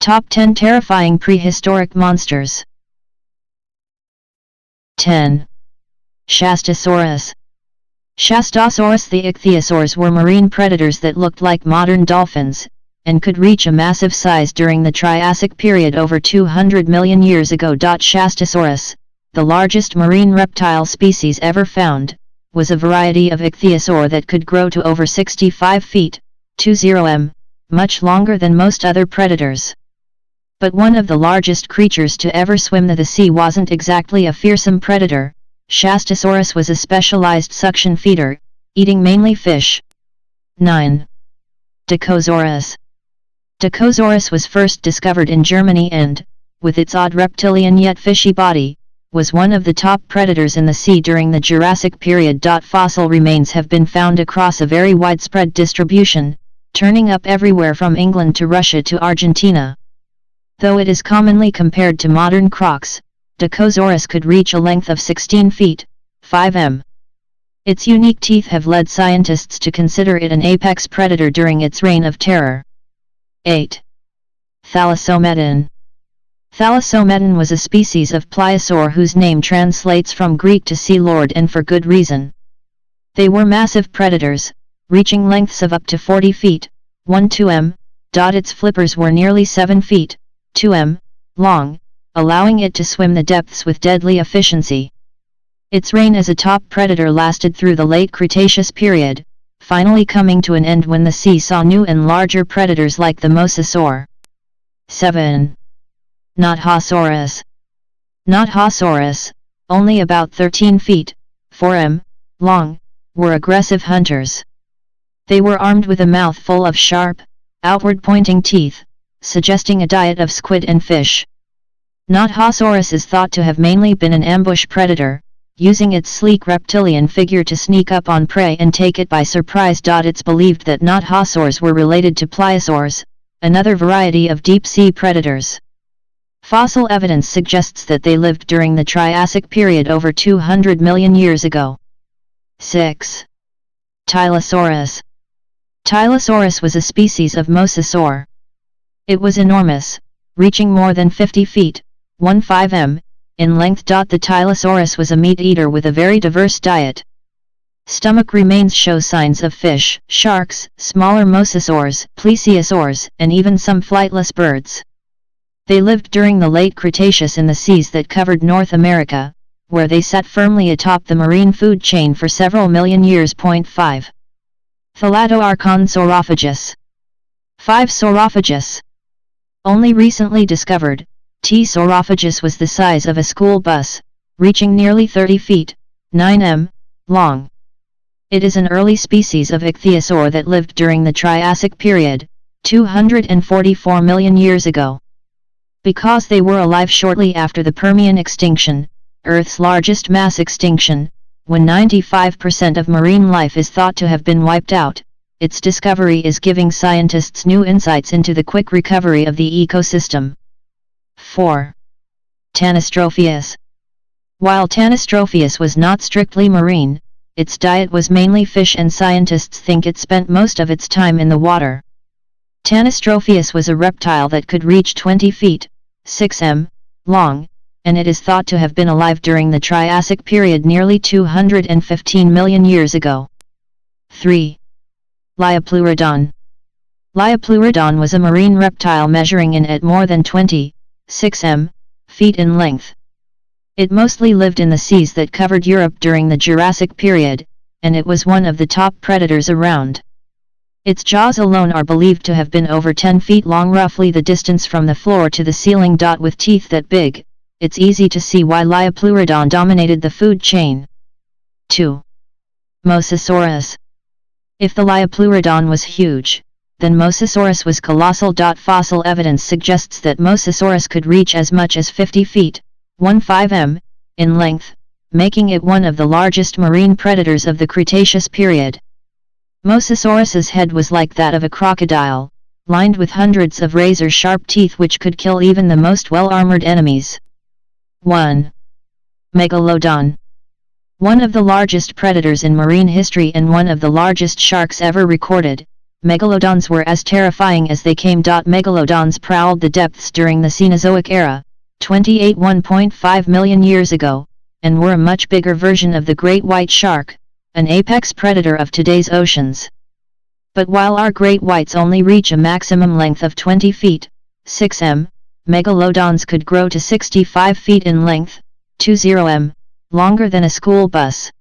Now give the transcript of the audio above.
Top 10 Terrifying Prehistoric Monsters. 10. Shastasaurus. Shastasaurus. The ichthyosaurs were marine predators that looked like modern dolphins, and could reach a massive size during the Triassic period over 200 million years ago. Shastasaurus, the largest marine reptile species ever found, was a variety of ichthyosaur that could grow to over 65 feet, 20 m, much longer than most other predators. But one of the largest creatures to ever swim the sea wasn't exactly a fearsome predator. Shastasaurus was a specialized suction feeder, eating mainly fish. 9. Dicosaurus. Dicosaurus was first discovered in Germany and, with its odd reptilian yet fishy body, was one of the top predators in the sea during the Jurassic period. Fossil remains have been found across a very widespread distribution, turning up everywhere from England to Russia to Argentina. Though it is commonly compared to modern crocs, Dicosaurus could reach a length of 16 feet, 5 m. Its unique teeth have led scientists to consider it an apex predator during its reign of terror. 8. Thalassometodon. Thalassometodon was a species of pliosaur whose name translates from Greek to sea lord, and for good reason. They were massive predators, reaching lengths of up to 40 feet, 12 m. Its flippers were nearly 7 feet, 2 m, long, allowing it to swim the depths with deadly efficiency. Its reign as a top predator lasted through the late Cretaceous period, finally coming to an end when the sea saw new and larger predators like the Mosasaur. 7. Nothistorias. Nothistorias, only about 13 feet, 4 m, long, were aggressive hunters. They were armed with a mouth full of sharp, outward-pointing teeth, suggesting a diet of squid and fish. Nothistorius is thought to have mainly been an ambush predator, using its sleek reptilian figure to sneak up on prey and take it by surprise. It's believed that Nothistosaurs were related to pliosaurs, another variety of deep-sea predators. Fossil evidence suggests that they lived during the Triassic period over 200 million years ago. 6. Tilesaurus. Tilesaurus was a species of Mosasaur. It was enormous, reaching more than 50 feet, 15 m, in length. The Tilesaurus was a meat-eater with a very diverse diet. Stomach remains show signs of fish, sharks, smaller mosasaurs, plesiosaurs, and even some flightless birds. They lived during the late Cretaceous in the seas that covered North America, where they sat firmly atop the marine food chain for several million years. 5. Thalattoarchon saurophagus. 5. Saurophagus. Only recently discovered, T. saurophagus was the size of a school bus, reaching nearly 30 feet, 9 m, long. It is an early species of ichthyosaur that lived during the Triassic period, 244 million years ago. Because they were alive shortly after the Permian extinction, Earth's largest mass extinction, when 95% of marine life is thought to have been wiped out, its discovery is giving scientists new insights into the quick recovery of the ecosystem. 4. Tanistropheus. While Tanistropheus was not strictly marine, its diet was mainly fish, and scientists think it spent most of its time in the water. Tanistropheus was a reptile that could reach 20 feet, 6 m, long, and it is thought to have been alive during the Triassic period nearly 215 million years ago. 3. Liopleurodon. Liopleurodon was a marine reptile measuring in at more than 6 m, feet in length. It mostly lived in the seas that covered Europe during the Jurassic period, and it was one of the top predators around. Its jaws alone are believed to have been over 10 feet long, roughly the distance from the floor to the ceiling. With teeth that big, it's easy to see why Liopleurodon dominated the food chain. 2. Mosasaurus. If the Liopleurodon was huge, then Mosasaurus was colossal. Fossil evidence suggests that Mosasaurus could reach as much as 50 feet, 15 m, in length, making it one of the largest marine predators of the Cretaceous period. Mosasaurus's head was like that of a crocodile, lined with hundreds of razor-sharp teeth which could kill even the most well-armored enemies. 1. Megalodon. One of the largest predators in marine history and one of the largest sharks ever recorded, megalodons were as terrifying as they came. Megalodons prowled the depths during the Cenozoic era, 1.5 million years ago, and were a much bigger version of the great white shark, an apex predator of today's oceans. But while our great whites only reach a maximum length of 20 feet, 6 m, megalodons could grow to 65 feet in length, 20 m, longer than a school bus.